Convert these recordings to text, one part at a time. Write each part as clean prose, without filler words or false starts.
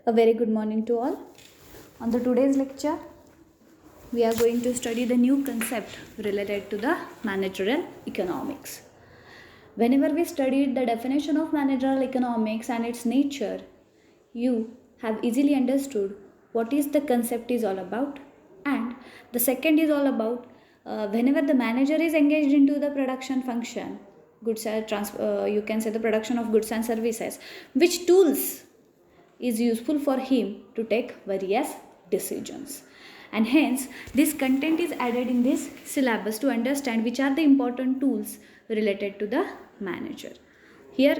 A very good morning to all. On the today's lecture, we are going to study the new concept related to the managerial economics. Whenever we studied the definition of managerial economics and its nature, you have easily understood what is the concept is all about, and the second is all about whenever the manager is engaged into the production function, you can say the production of goods and services, which tools is useful for him to take various decisions. And hence this content is added in this syllabus to understand which are the important tools related to the manager. Here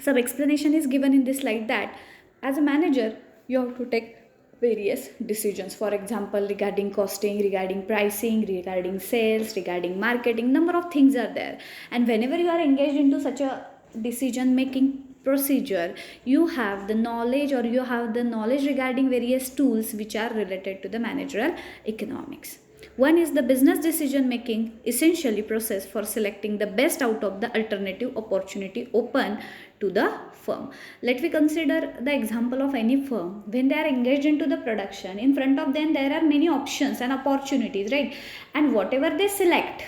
some explanation is given in this slide that as a manager you have to take various decisions, for example regarding costing, regarding pricing, regarding sales, regarding marketing. Number of things are there, and whenever you are engaged into such a decision making procedure, you have the knowledge regarding various tools which are related to the managerial economics. One is the business decision making, essentially process for selecting the best out of the alternative opportunity open to the firm. Let me consider the example of any firm. When they are engaged into the production, in front of them there are many options and opportunities, right? And whatever they select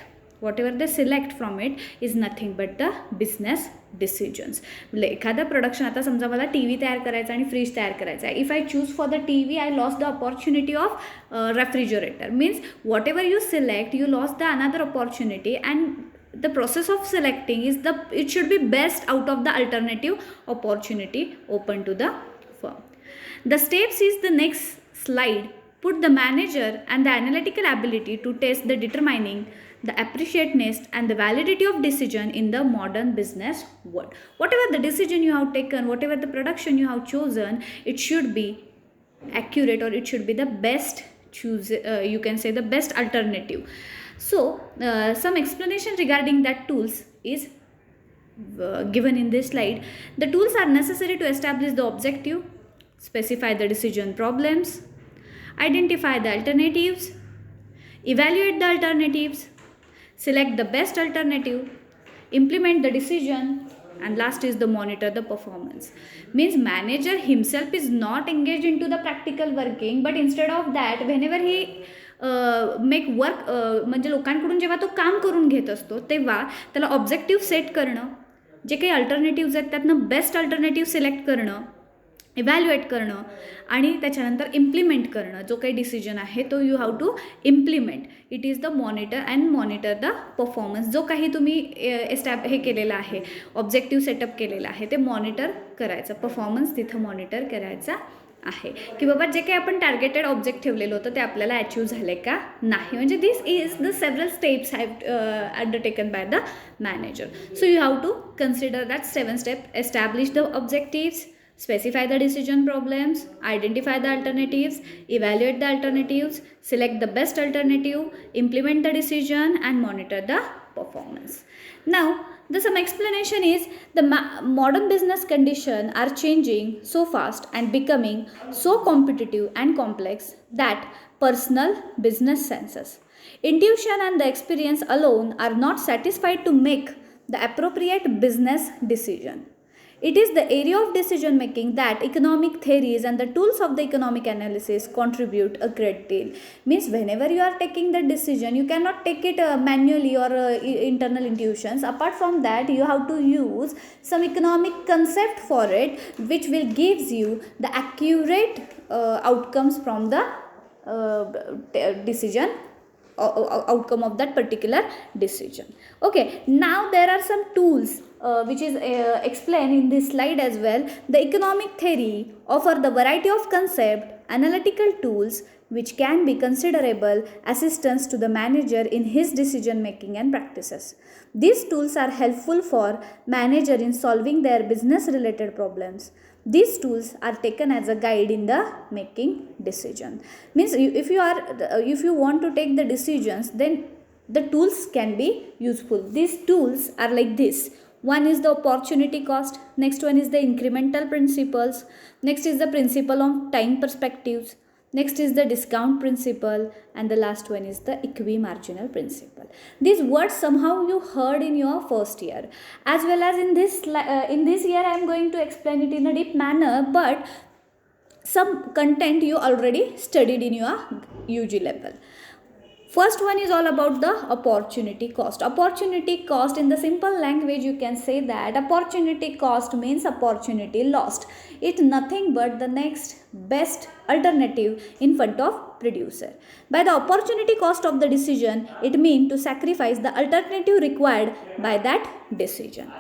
from it is nothing but the business decisions. म्हणजे एखादा production, आता समजा मला T V तयार करायचा आणि freeze तयार करायचा आहे. If I choose for the T V, I lost the opportunity of refrigerator. Means what ever you select, you loss the another opportunity, and the process of selecting is it should be best out of the alternative opportunity open to the firm. The steps is the next slide. Put the manager and the analytical ability to test the determining the appreciateness and the validity of decision in the modern business world. Whatever the decision you have taken, whatever the production you have chosen, it should be accurate, or it should be the best you can say the best alternative. So some explanation regarding that tools is given in this slide. The tools are necessary to establish the objective, specify the decision problems, identify the alternatives, evaluate the alternatives, select the best alternative, implement the decision, and last is the monitor the performance. Means manager himself is not engaged into the practical working, but instead of that, whenever he make work, म्हणजे लोकांकडून जेव्हा तो काम करून घेत असतो तेव्हा त्याला ऑब्जेक्टिव्ह सेट करणं, जे काही अल्टरनेटिव्ज आहेत त्यातनं बेस्ट अल्टरनेटिव्ह सिलेक्ट करणं, इव्हॅल्युएट करणं, आणि त्याच्यानंतर इम्प्लिमेंट करणं. जो काही डिसिजन आहे तो you have to implement. It is the monitor and monitor the performance. जो काही तुम्ही हे केलेलं आहे, ऑब्जेक्टिव्ह सेटअप केलेलं आहे, ते मॉनिटर करायचं, परफॉर्मन्स तिथं मॉनिटर करायचा आहे की बाबा जे काही आपण टार्गेटेड ऑब्जेक्ट ठेवलेलं होतं ते आपल्याला अचीव झाले का नाही. म्हणजे this is the several steps have undertaken by the manager. So you have to consider that 7 step. Establish the objectives, specify the decision problems, identify the alternatives, evaluate the alternatives, select the best alternative, implement the decision, and monitor the performance. Now some explanation is the modern business conditions are changing so fast and becoming so competitive and complex that personal business senses, intuition, and the experience alone are not satisfied to make the appropriate business decision. It is the area of decision making that economic theories and the tools of the economic analysis contribute a great deal. Means whenever you are taking the decision, you cannot take it manually or internal intuitions. Apart from that, you have to use some economic concept for it, which will gives you the accurate outcomes from the decision outcome of that particular decision. Okay, now there are some tools which is explained in this slide as well. The economic theory offer the variety of concept, analytical tools which can be considerable assistance to the manager in his decision making and practices. These tools are helpful for manager in solving their business related problems. These tools are taken as a guide in the making decision. Means if you want to take the decisions, then the tools can be useful. These tools are like this. One is the opportunity cost, next one is the incremental principles, next is the principle of time perspectives, next is the discount principle, and the last one is the equimarginal principle. These words somehow you heard in your first year, as well as in this year I am going to explain it in a deep manner, but some content you already studied in your UG level. First one is all about the opportunity cost. Opportunity cost, in the simple language you can say that opportunity cost means opportunity lost. It's nothing but the next best alternative in front of producer. By the opportunity cost of the decision, it means to sacrifice the alternative required by that decision.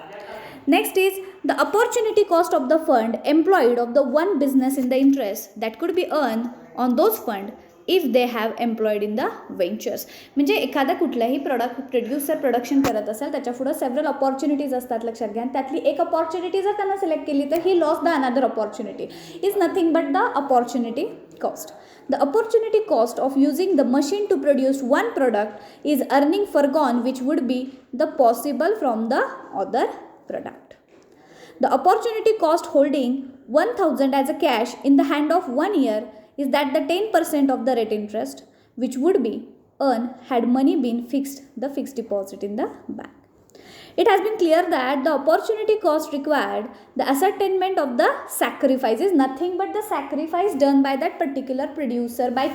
Next is the opportunity cost of the fund employed of the one business in the interest that could be earned on those fund if they have employed in the ventures. म्हणजे एखादा कुठलाही producer production करत असेल त्याच्या पुढे several opportunities असतात लक्षात घ्या. त्यातली एक अपॉर्च्युनिटी जर त्यांना सिलेक्ट केली तर ही loss the another opportunity is nothing but the opportunity cost. The opportunity cost of using the machine to produce one product is earning forgone which would be the possible from the other product. The opportunity cost holding 1000 as a cash in the hand of 1 year is that the 10% of the rate interest which would be earned had money been the fixed deposit in the bank. It has been clear that the opportunity cost required the ascertainment of the sacrifice is nothing but the sacrifice done by that particular producer by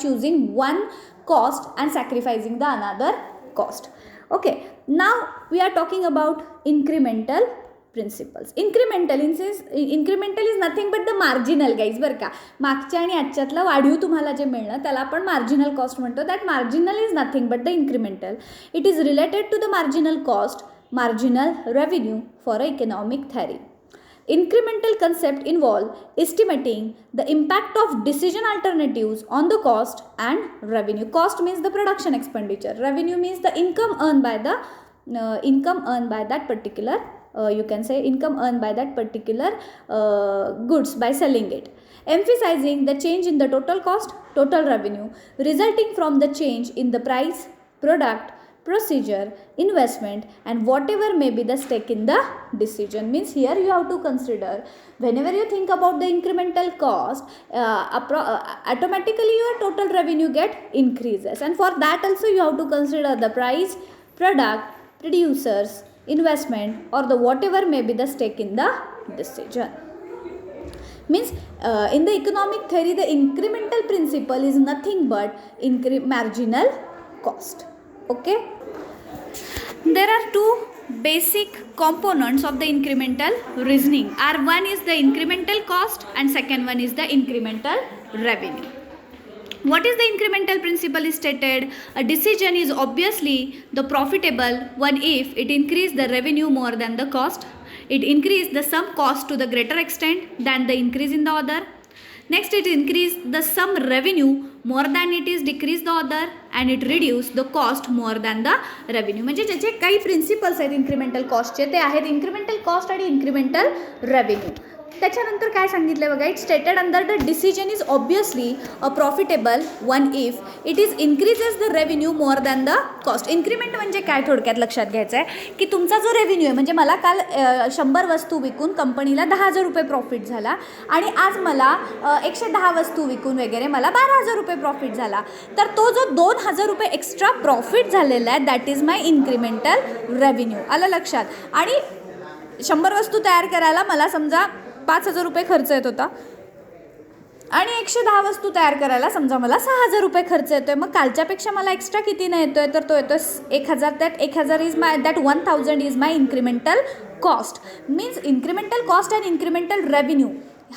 choosing one cost and sacrificing the another cost. Okay, now we are talking about incremental principles. Incremental is nothing but the marginal guys बरं का. मागच्या आणि आजच्यातला वाढीव तुम्हाला जे मिळणं त्याला आपण marginal cost म्हणतो. That marginal is nothing but the incremental. It is related to the marginal cost, marginal revenue for economic theory. Incremental concept involve estimating the impact of decision alternatives on the cost and revenue. Cost means the production expenditure. Revenue means the income earned by that particular you can say income earned by that particular goods by selling it. Emphasizing the change in the total cost, total revenue resulting from the change in the price, product, procedure, investment and whatever may be the stake in the decision. Means here you have to consider whenever you think about the incremental cost automatically your total revenue get increases, and for that also you have to consider the price, product, producers, investment or the whatever may be the stake in the decision. Means in the economic theory the incremental principle is nothing but marginal cost. Okay, there are two basic components of the incremental reasoning. One is the incremental cost and second one is the incremental revenue. What is the incremental principle is stated? A decision is obviously the profitable one if it increase the revenue more than the cost. It increase the sum cost to the greater extent than the increase in the other. Next, it increase the sum revenue more than it is decrease the other, and it reduce the cost more than the revenue. म्हणजे ज्याचे काही principles आहेत incremental कॉस्टचे ते आहेत incremental cost आणि incremental revenue. त्याच्यानंतर काय सांगितलं बघा, it stated under the decision is obviously a profitable one if it is increases the revenue more than the cost. Increment म्हणजे काय थोडक्यात लक्षात घ्यायचं आहे की तुमचा जो रेव्हेन्यू आहे म्हणजे मला काल 100 वस्तू विकून कंपनीला 10,000 रुपये प्रॉफिट झाला आणि आज मला 110 वस्तू विकून वगैरे मला 12,000 रुपये प्रॉफिट झाला, तर तो जो 2,000 रुपये एक्स्ट्रा प्रॉफिट झालेला आहे that is my incremental revenue. आलं लक्षात. आणि 100 वस्तू तयार करायला मला समजा 5,000 रुपये खर्च येत होता आणि 110 वस्तू तयार करायला समजा मला 6,000 रुपये खर्च येतो आहे. मग कालच्यापेक्षा मला एक्स्ट्रा कितीने येतो आहे, तर तो येतो 1,000. That 1,000 is my that 1,000 is my incremental cost. Means incremental cost and incremental revenue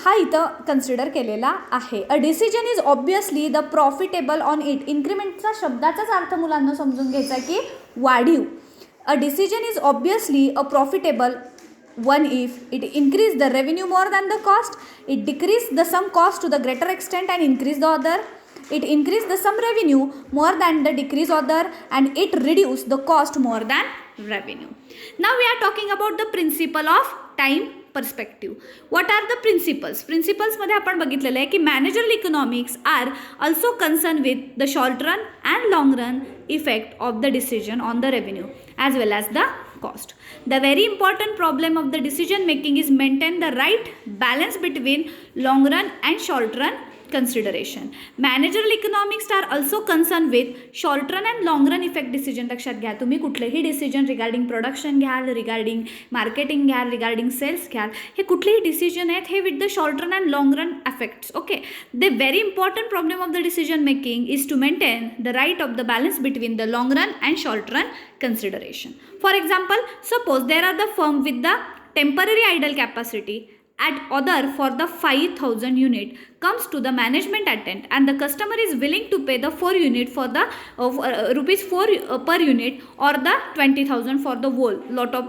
हा इथं कन्सिडर केलेला आहे. A decision is obviously the profitable on it. इन्क्रिमेंटचा शब्दाचाच अर्थ मुलांना समजून घ्यायचा की वाढीव. A decision is obviously a profitable one if it increase the revenue more than the cost, it decrease the sum cost to the greater extent and increase the other, it increase the sum revenue more than the decrease other, and it reduce the cost more than revenue. Now we are talking about the principle of time perspective. What are the principles? Principles मध्ये आपण बघितलेलं आहे की managerial economics are also concern with the short run and long run effect of the decision on the revenue as well as the cost. The very important problem of the decision making is maintain the right balance between long run and short run consideration. Managerial economics are also concerned with short run and long run effect decision. लक्षात घ्या, तुम्ही कुठलेही decision regarding production घ्याल, regarding marketing घ्याल, regarding sales घ्याल, हे कुठलेही decision आहेत हे with the short run and long run effects. Okay, the very important problem of the decision making is to maintain the right of the balance between the long run and short run consideration. For example, suppose there are the firm with the temporary idle capacity at order for the 5,000 unit comes to the management attent and the customer is willing to pay the 4 unit for the rupees 4 per unit or the 20,000 for the whole lot of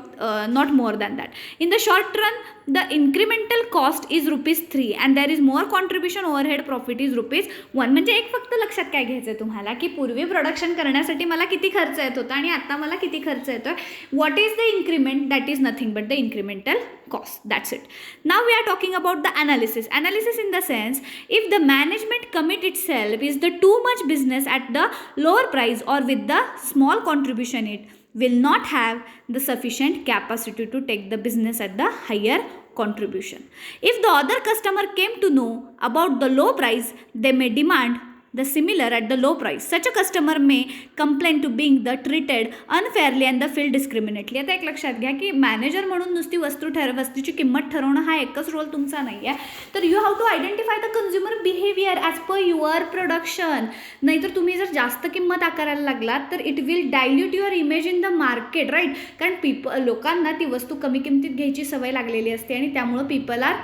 not more than that. In the short run the incremental cost is rupees 3 and there is more contribution overhead profit is rupees 1. म्हणजे एक फक्त लक्षात काय घ्यायचं आहे तुम्हाला की पूर्वी प्रोडक्शन करण्यासाठी मला किती खर्च येत होता आणि आता मला किती खर्च येतोय. What is the increment? That is nothing but the incremental cost. That's it. Now we are talking about the analysis. Analysis in the sense, if the management commit itself is the too much business at the lower price or with the small contribution, it will not have the sufficient capacity to take the business at the higher contribution. If the other customer came to know about the low price, they may demand the similar at the low price. Such a customer may complain to being the treated unfairly and the feel discriminately. आता एक लक्षात घ्या की manager म्हणून नुसती वस्तूची किंमत ठरवणं हा एकच रोल तुमचा नाही आहे. तर you have to identify the consumer behaviour as per your production. नाहीतर तुम्ही जर जास्त किंमत आकारायला लागलात तर it will dilute your image in the market, right. कारण लोकांना ती वस्तू कमी किमतीत घ्यायची सवय लागलेली असते आणि त्यामुळं पीपल आर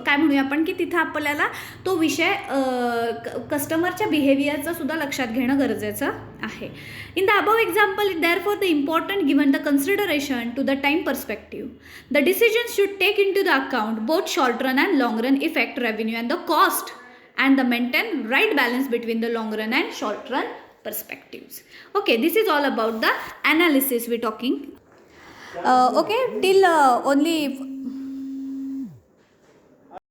काय म्हणूया आपण की तिथं आपल्याला तो विषय कस्टमरच्या बिहेवियरचा सुद्धा लक्षात घेणं गरजेचं आहे. In the above example there for the important given the consideration to the time perspective. The decision should take in to the account both short run and long run effect, revenue and the cost and the maintain right balance between the long run and short run perspectives. Okay, this is all about the analysis we're talking. Okay, till only